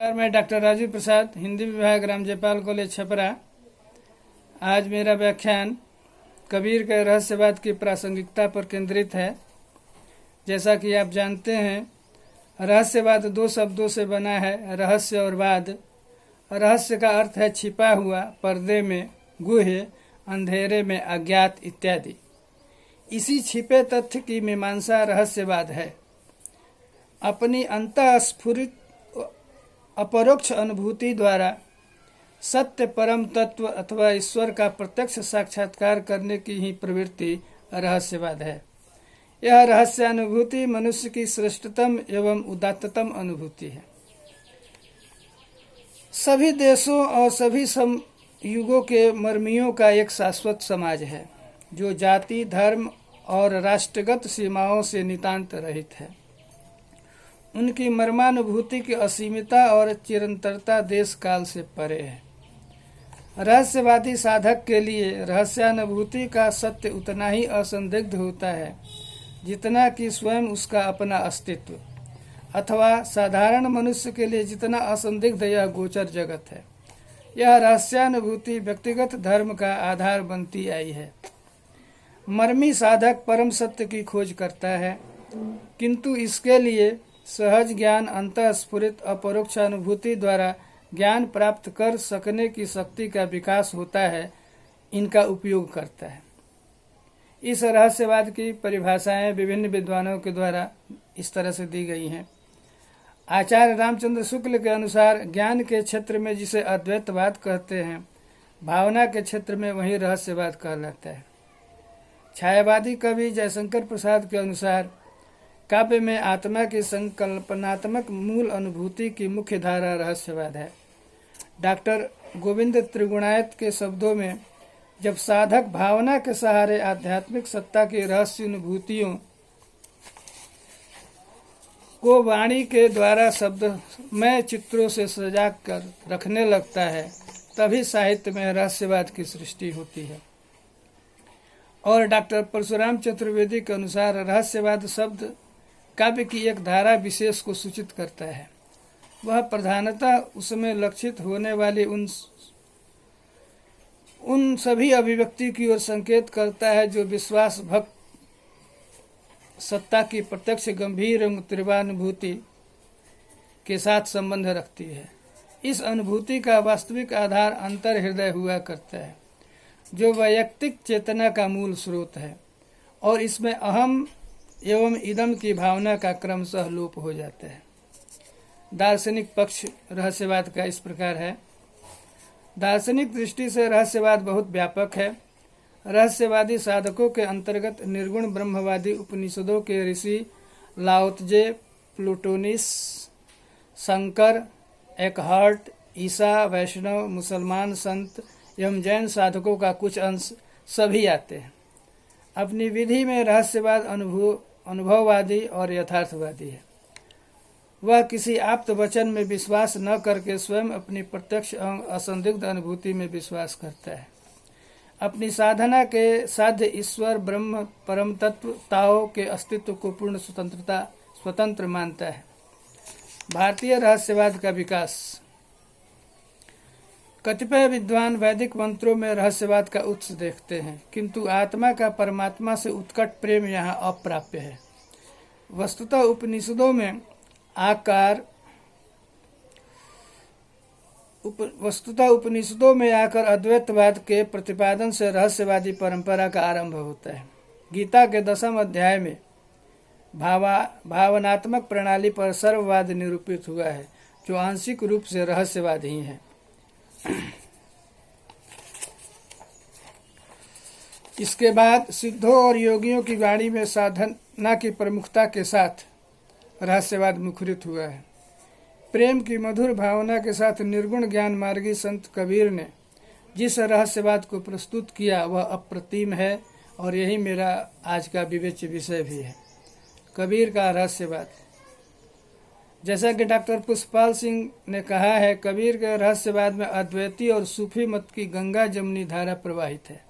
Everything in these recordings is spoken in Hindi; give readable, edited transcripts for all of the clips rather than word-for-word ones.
मैं डॉक्टर राजीव प्रसाद, हिंदी विभाग राम जयपाल कॉलेज छपरा। आज मेरा व्याख्यान कबीर के रहस्यवाद की प्रासंगिकता पर केंद्रित है। जैसा कि आप जानते हैं, रहस्यवाद दो शब्दों से बना है, रहस्य और वाद। रहस्य का अर्थ है छिपा हुआ, पर्दे में, गुह्य, अंधेरे में, अज्ञात इत्यादि। इसी छिपे तथ्य की मीमांसा रहस्यवाद है। अपनी अंतःस्फुरित अपरोक्ष अनुभूति द्वारा सत्य परम तत्व अथवा ईश्वर का प्रत्यक्ष साक्षात्कार करने की ही प्रवृत्ति रहस्यवाद है। यह रहस्यानुभूति मनुष्य की श्रेष्ठतम एवं उदात्ततम अनुभूति है। सभी देशों और सभी युगों के मर्मियों का एक शाश्वत समाज है, जो जाति, धर्म और राष्ट्रगत सीमाओं से नितांत रहित है। उनकी मर्मानुभूति की असीमिता और चिरंतरता देश काल से परे है। रहस्यवादी साधक के लिए रहस्यानुभूति का सत्य उतना ही असंदिग्ध होता है जितना कि स्वयं उसका अपना अस्तित्व, अथवा साधारण मनुष्य के लिए जितना असंदिग्ध यह गोचर जगत है। यह रहस्यानुभूति व्यक्तिगत धर्म का आधार बनती आई है। मर्मी साधक परम सत्य की खोज करता है, किंतु इसके लिए सहज ज्ञान, अंतःस्फुरित अपरोक्ष अनुभूति द्वारा ज्ञान प्राप्त कर सकने की शक्ति का विकास होता है, इनका उपयोग करता है। इस रहस्यवाद की परिभाषाएं विभिन्न विद्वानों के द्वारा इस तरह से दी गई हैं। आचार्य रामचंद्र शुक्ल के अनुसार ज्ञान के क्षेत्र में जिसे अद्वैतवाद कहते हैं, भावना के क्षेत्र में वही रहस्यवाद कहलाता है। छायावादी कवि जयशंकर प्रसाद के अनुसार काव्य में आत्मा की संकल्पनात्मक मूल अनुभूति की मुख्य धारा रहस्यवाद है। डॉक्टर गोविंद त्रिगुणायत के शब्दों में, जब साधक भावना के सहारे आध्यात्मिक सत्ता की रहस्य अनुभूतियों को वाणी के द्वारा शब्दमय चित्रों से सजा कर रखने लगता है, तभी साहित्य में रहस्यवाद की सृष्टि होती है। और डॉक्टर परशुराम चतुर्वेदी के अनुसार रहस्यवाद शब्द काव्य की एक धारा विशेष को सूचित करता है। वह प्रधानतः उसमें लक्षित होने वाली उन सभी अभिव्यक्ति की ओर संकेत करता है जो विश्वास भक्त सत्ता की प्रत्यक्ष गंभीर एवं तीव्रानुभूति के साथ संबंध रखती है। इस अनुभूति का वास्तविक आधार अंतर हृदय हुआ करता है, जो वैयक्तिक चेतना का मूल स्रोत है, और इसमें अहम एवं इदम की भावना का क्रमशः लोप हो जाता है। दार्शनिक पक्ष रहस्यवाद का इस प्रकार है। दार्शनिक दृष्टि से रहस्यवाद बहुत व्यापक है। रहस्यवादी साधकों के अंतर्गत निर्गुण ब्रह्मवादी उपनिषदों के ऋषि लाओत्जे, प्लूटोनिस, शंकर, एकहार्ट, ईसा, वैष्णव, मुसलमान संत एवं जैन साधकों का कुछ अंश सभी आते हैं। अपनी विधि में रहस्यवाद अनुभववादी और यथार्थवादी है। वह किसी आप्त वचन में विश्वास न करके स्वयं अपनी प्रत्यक्ष एवं असंदिग्ध अनुभूति में विश्वास करता है। अपनी साधना के साध्य ईश्वर, ब्रह्म, परम तत्व, ताओ के अस्तित्व को पूर्ण स्वतंत्र मानता है। भारतीय रहस्यवाद का विकास। कतिपय विद्वान वैदिक मंत्रों में रहस्यवाद का उत्स देखते हैं, किंतु आत्मा का परमात्मा से उत्कट प्रेम यहाँ अप्राप्य है। वस्तुतः उपनिषदों में आकर अद्वैतवाद के प्रतिपादन से रहस्यवादी परंपरा का आरंभ होता है। गीता के 10वें अध्याय में भावनात्मक प्रणाली पर सर्ववाद निरूपित हुआ है, जो आंशिक रूप से रहस्यवाद ही है। इसके बाद सिद्धों और योगियों की वाणी में साधना की प्रमुखता के साथ रहस्यवाद मुखरित हुआ है। प्रेम की मधुर भावना के साथ निर्गुण ज्ञान मार्गी संत कबीर ने जिस रहस्यवाद को प्रस्तुत किया, वह अप्रतिम है, और यही मेरा आज का विवेच्य विषय भी है, कबीर का रहस्यवाद। जैसा कि डॉक्टर पुष्पाल सिंह ने कहा है, कबीर के रहस्यवाद में अद्वैती और सूफी मत की गंगा जमुनी धारा प्रवाहित है,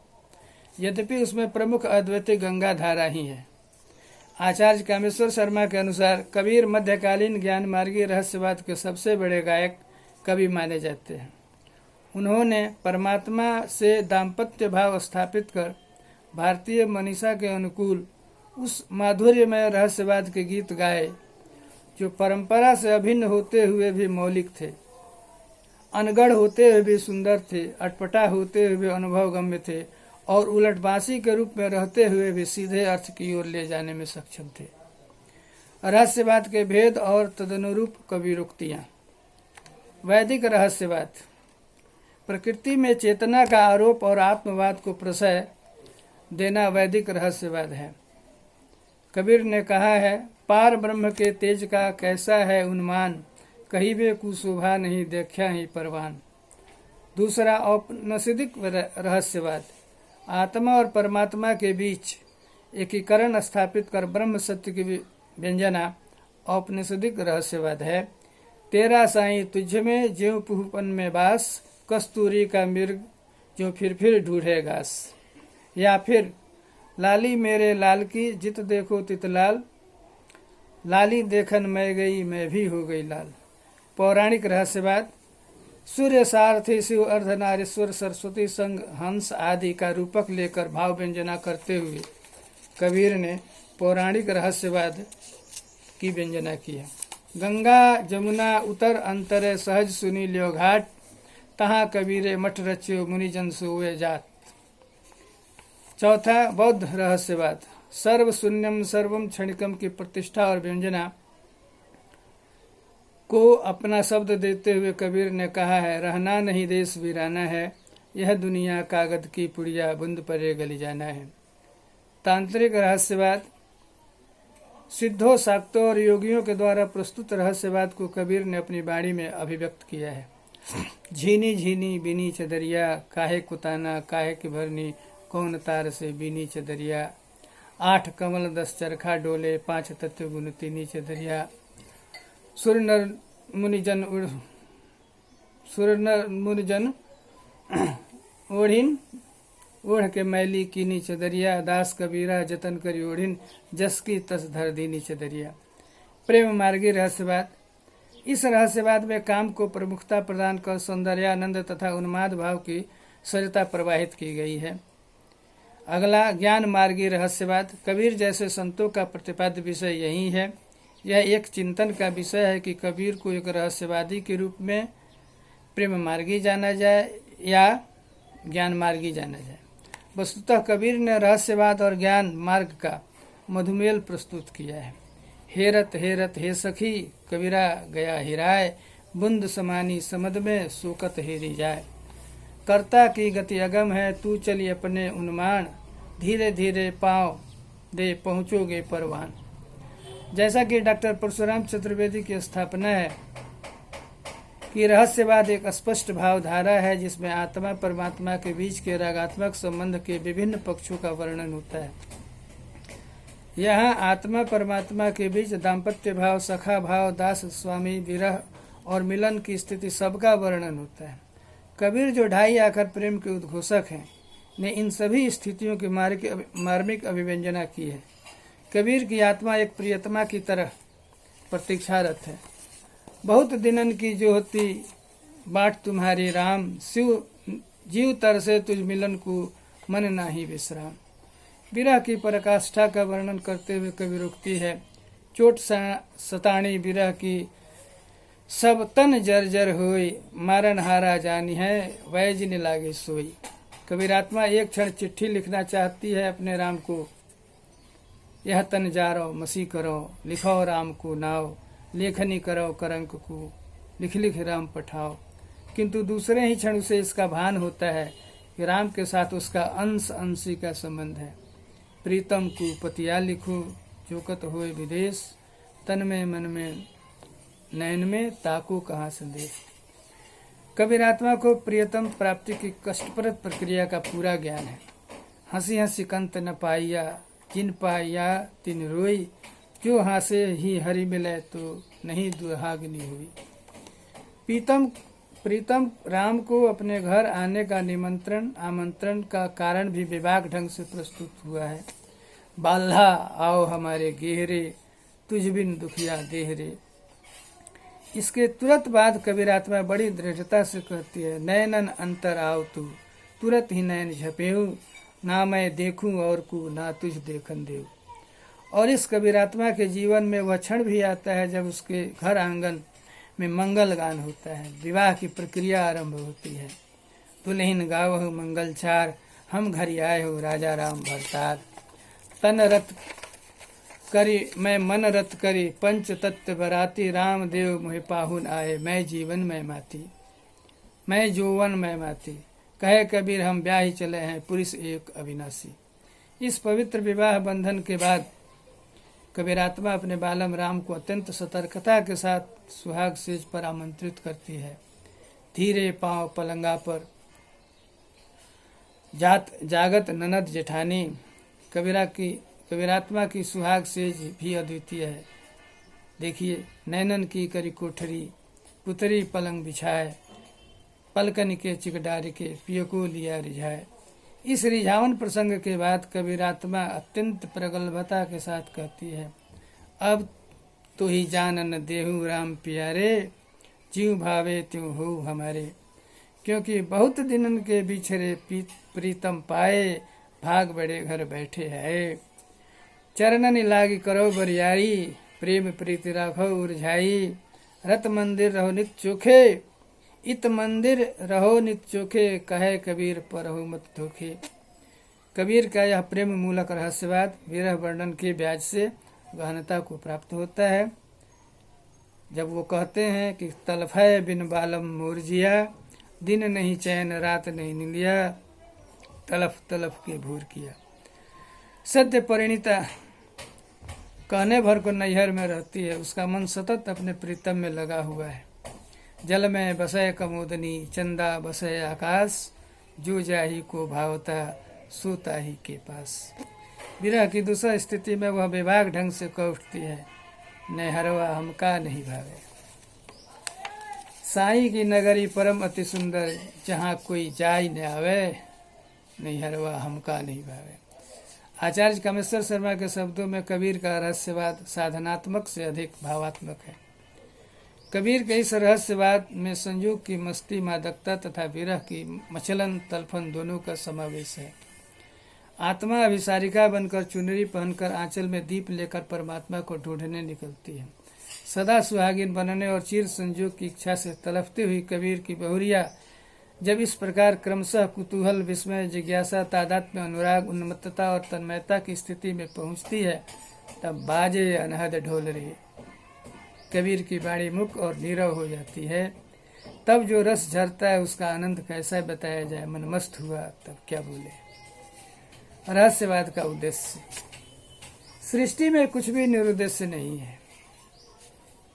यद्यपि उसमें प्रमुख अद्वैती गंगा धारा ही है। आचार्य कामेश्वर शर्मा के अनुसार कबीर मध्यकालीन ज्ञान मार्गी रहस्यवाद के सबसे बड़े गायक कवि माने जाते हैं। उन्होंने परमात्मा से दाम्पत्य भाव स्थापित कर भारतीय मनीषा के अनुकूल उस माधुर्यमय रहस्यवाद के गीत गाए जो परंपरा से अभिन्न होते हुए भी मौलिक थे, अनगढ़ होते हुए भी सुंदर थे, अटपटा होते हुए भी अनुभवगम्य थे और उलटबांसी के रूप में रहते हुए भी सीधे अर्थ की ओर ले जाने में सक्षम थे। रहस्यवाद के भेद और तदनुरूप कविरोक्तियां। वैदिक रहस्यवाद प्रकृति में चेतना का आरोप और आत्मवाद को प्रशय देना वैदिक रहस्यवाद है। कबीर ने कहा है, पार ब्रह्म के तेज का कैसा है उन्मान, कहीं भी कुशोभा नहीं देखा ही परवान। दूसरा औपनिषदिक रहस्यवाद, आत्मा और परमात्मा के बीच एकीकरण स्थापित कर ब्रह्म सत्य की व्यंजना औपनिषदिक रहस्यवाद है। तेरा साईं तुझ में ज्यों पुहपन में बास, कस्तूरी का मिर्ग जो फिर ढूंढे घास। या फिर लाली मेरे लाल की जित देखो तित लाल, लाली देखन मैं गई मैं भी हो गई लाल। पौराणिक रहस्यवाद, सूर्य सारथी शिव अर्धनारीश्वर सरस्वती संग हंस आदि का रूपक लेकर भाव व्यंजना करते हुए कबीर ने पौराणिक रहस्यवाद की व्यंजना की है। गंगा जमुना उतर अंतरे सहज सुनी लियो घाट, तहाँ कबीरे मठ रच्यो मुनिजन सोए जात। चौथा बौद्ध रहस्यवाद, सर्व शून्यम सर्वम क्षणिकम की प्रतिष्ठा और व्यंजना को अपना शब्द देते हुए कबीर ने कहा है, रहना नहीं देश वीराना है, यह दुनिया कागज की पुड़िया बूंद परे गली जाना है। तांत्रिक रहस्यवाद, सिद्धों शाक्तों और योगियों के द्वारा प्रस्तुत रहस्यवाद को कबीर ने अपनी वाणी में अभिव्यक्त किया है। झीनी झीनी बीनी चदरिया, काहे कुताना काहे की भरनी, कौन तार से बीनी चदरिया। 8 कमल 10 चरखा डोले, 5 तत्व गुण तीनी चदरिया। सूर्य नर मुनिजन ओढ़िन, ओढ़ के मैली कीनी चदरिया। दास कबीरा जतन करी ओढ़िन, जस की तस धर दीनी चदरिया। प्रेम मार्गी रहस्यवाद, इस रहस्यवाद में काम को प्रमुखता प्रदान कर सौंदर्यानंद तथा उन्माद भाव की सरिता प्रवाहित की गई है। अगला ज्ञान मार्गी रहस्यवाद, कबीर जैसे संतों का प्रतिपाद्य विषय यही है। यह एक चिंतन का विषय है कि कबीर को एक रहस्यवादी के रूप में प्रेम मार्गी जाना जाए या ज्ञान मार्गी जाना जाए। वस्तुतः कबीर ने रहस्यवाद और ज्ञान मार्ग का मधुमेल प्रस्तुत किया है। हेरत हेरत हे सखी कबीरा गया हिराए, बुंद समानी समद में सोकत हेरी जाए। कर्ता की गति अगम है, तू चली अपने उन्माण, धीरे धीरे पाँव दे पहुँचोगे परवान। जैसा कि डॉक्टर परशुराम चतुर्वेदी की स्थापना है कि रहस्यवाद एक स्पष्ट भावधारा है जिसमें आत्मा परमात्मा के बीच के रागात्मक संबंध के विभिन्न पक्षों का वर्णन होता है। यहाँ आत्मा परमात्मा के बीच दाम्पत्य भाव, सखा भाव, दास स्वामी, विरह और मिलन की स्थिति सबका वर्णन होता है। कबीर जो ढाई आकर प्रेम के उद्घोषक हैं ने इन सभी स्थितियों की मार्मिक अभिव्यंजना की है। कबीर की आत्मा एक प्रियतमा की तरह प्रतीक्षारत है। बहुत दिनन की जो होती बाट तुम्हारी राम, शिव जीव तरसे तुझ मिलन को मन नाही विश्राम। विरह की पराकाष्ठा का वर्णन करते हुए कबीरोक्ति है, चोट सताणी विरह की सब तन जर्जर होई, मारन हारा जानी है वैज न लागे सोई। कबीरात्मा एक क्षण चिट्ठी लिखना चाहती है अपने राम को, यह तन जारो मसी करो, लिखो राम को नाव, लेखनी करो करंक को, लिख लिख राम पठाओ। किंतु दूसरे ही क्षण उसे इसका भान होता है कि राम के साथ उसका अंश अंशी का संबंध है। प्रीतम को पतिया लिखो, चौकत होए विदेश, तन में मन में नयन में ताको कहाँ संदेश। कबीरात्मा को प्रियतम प्राप्ति की कष्टप्रद प्रक्रिया का पूरा ज्ञान है। हंसी हंसी कंत न पाइया, जिन पाइया तिन रोई, जो हासे ही हरि मिले तो नहीं दुहाग्नि हुई। प्रीतम राम को अपने घर आने का आमंत्रण का कारण भी विभाग ढंग से प्रस्तुत हुआ है। बाल्हा आओ हमारे गेहरे, तुझ बिन दुखिया देहरे। इसके तुरंत बाद कबीरात्मा बड़ी दृढ़ता से कहती है, नैनन अंतर आओ तू, तुरंत ही नैन झपेऊ, ना मैं देखूं और को ना तुझ देखन देऊ। और इस कबीरात्मा के जीवन में वह क्षण भी आता है जब उसके घर आंगन में मंगल गान होता है, विवाह की प्रक्रिया आरंभ होती है। दुल्हिन गावहु मंगलचार, हम घर आए हो राजा राम भरतार। तन रत करी मैं मन रत करी, पंच तत्व बराती, राम देव मोहि पाहुन आए, मैं जीवन में माती, मैं जोवन में माती। कहे कबीर हम ब्याह ही चले हैं, पुरुष एक अविनाशी। इस पवित्र विवाह बंधन के बाद कबीरात्मा अपने बालम राम को अत्यंत सतर्कता के साथ सुहाग सेज पर आमंत्रित करती है। धीरे पांव पलंगा पर जागत ननद जेठानी। कबीरात्मा की सुहाग सेज भी अद्वितीय है। देखिए, नैनन की करी कोठरी, पुतरी पलंग बिछाए, पलकन के चिकडार के, पिय को लिया रिझाए। इस रिझावन प्रसंग के बाद कबीरात्मा अत्यंत प्रगल्भता के साथ कहती है, अब तो ही जानन देहु राम प्यारे, जीव भावे त्यों हो हमारे। क्योंकि बहुत दिनन के बिछरे प्रीतम पाए, भाग बड़े घर बैठे है। चरणन लागी करो बरियारी, प्रेम प्रीति राखो उरझाई। रत मंदिर रहो नित चोखे, इत मंदिर रहो नित चोखे, कहे कबीर परहु मत धोखे। कबीर का यह प्रेम मूलक रहस्यवाद विरह वर्णन के ब्याज से गहनता को प्राप्त होता है, जब वो कहते हैं कि तलफय बिन बालम मोरजिया, दिन नहीं चैन रात नहीं निंदिया, तलफ तलफ के भूर किया। सत्य परिणीता कहने भर को नैहर में रहती है, उसका मन सतत अपने प्रीतम में लगा हुआ है। जल में बसे कमोदनी, चंदा बसे आकाश, जो जाही को भावता सोता ही के पास। विरह की दूसरा स्थिति में वह बेबाक ढंग से कह उठती है, नैहरवा हमका नहीं भावे। साई की नगरी परम अति सुंदर, जहाँ कोई जाई न आवे, नैहरवा हमका नहीं भावे। आचार्य कामेश्वर शर्मा के शब्दों में कबीर का रहस्यवाद साधनात्मक से अधिक भावात्मक है। कबीर के इस रहस्यवाद में संयोग की मस्ती, मादकता तथा विरह की मचलन तलफन दोनों का समावेश है। आत्मा अभिसारिका बनकर चुनरी पहनकर आंचल में दीप लेकर परमात्मा को ढूंढने निकलती है। सदा सुहागिन बनने और चिर संयोग की इच्छा से तलफती हुई कबीर की बहुरिया जब इस प्रकार क्रमशः कुतूहल, विस्मय, जिज्ञासा, तादात्म्य, अनुराग, उन्मत्तता और तन्मयता की स्थिति में पहुंचती है, तब बाजे अनहद ढोलरी। कबीर की बाणी मुख और नीरव हो जाती है। तब जो रस झरता है उसका आनंद कैसा बताया जाए। मन मस्त हुआ तब क्या बोले। रहस्यवाद का उद्देश्य। सृष्टि में कुछ भी निरुद्देश्य नहीं है।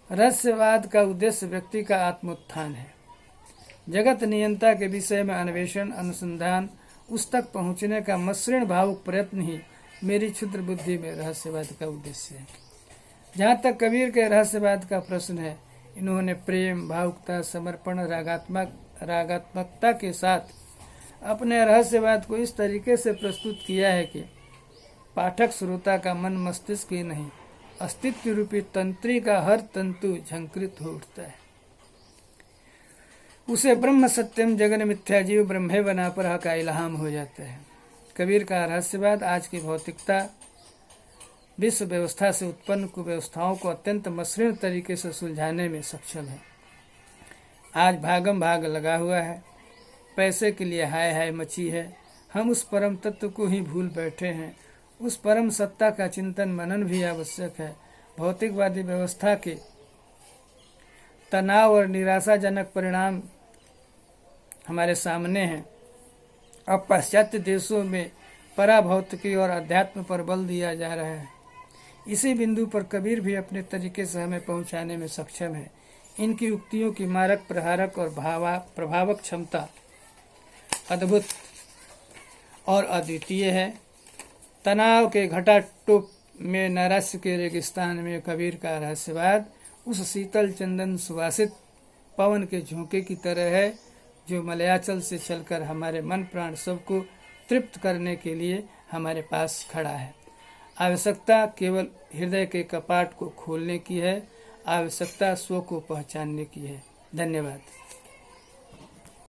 रहस्यवाद का उद्देश्य व्यक्ति का आत्मोत्थान है। जगत नियंता के विषय में अन्वेषण, अनुसंधान, उस तक पहुंचने का मसृण भावुक प्रयत्न ही मेरी क्षुद्र बुद्धि में रहस्यवाद का उद्देश्य है। जहाँ तक कबीर के रहस्यवाद का प्रश्न है, इन्होंने प्रेम, भावुकता, समर्पण, रागात्मकता के साथ अपने रहस्यवाद को इस तरीके से प्रस्तुत किया है कि पाठक श्रोता का मन मस्तिष्क ही नहीं, अस्तित्व रूपी तंत्री का हर तंतु झंकृत हो उठता है। उसे ब्रह्म सत्यम जगन मिथ्या जीव ब्रह्मे बना पर का इल्हाम हो जाता है। कबीर का रहस्यवाद आज की भौतिकता, विश्व व्यवस्था से उत्पन्न कुव्यवस्थाओं को अत्यंत मसृण तरीके से सुलझाने में सक्षम है। आज भागम भाग लगा हुआ है, पैसे के लिए हाय हाय मची है। हम उस परम तत्व को ही भूल बैठे हैं। उस परम सत्ता का चिंतन मनन भी आवश्यक है। भौतिकवादी व्यवस्था के तनाव और निराशाजनक परिणाम हमारे सामने हैं। अब पाश्चात्य देशों में पराभौतिकी और अध्यात्म पर बल दिया जा रहा है। इसी बिंदु पर कबीर भी अपने तरीके से हमें पहुंचाने में सक्षम है। इनकी उक्तियों की मारक, प्रहारक और प्रभावक क्षमता अद्भुत और अद्वितीय है। तनाव के घटाटोप में, नैराश्य के रेगिस्तान में कबीर का रहस्यवाद उस शीतल चंदन सुवासित पवन के झोंके की तरह है जो मलयाचल से चलकर हमारे मन प्राण सबको तृप्त करने के लिए हमारे पास खड़ा है। आवश्यकता केवल हृदय के कपाट को खोलने की है, आवश्यकता स्व को पहचानने की है। धन्यवाद।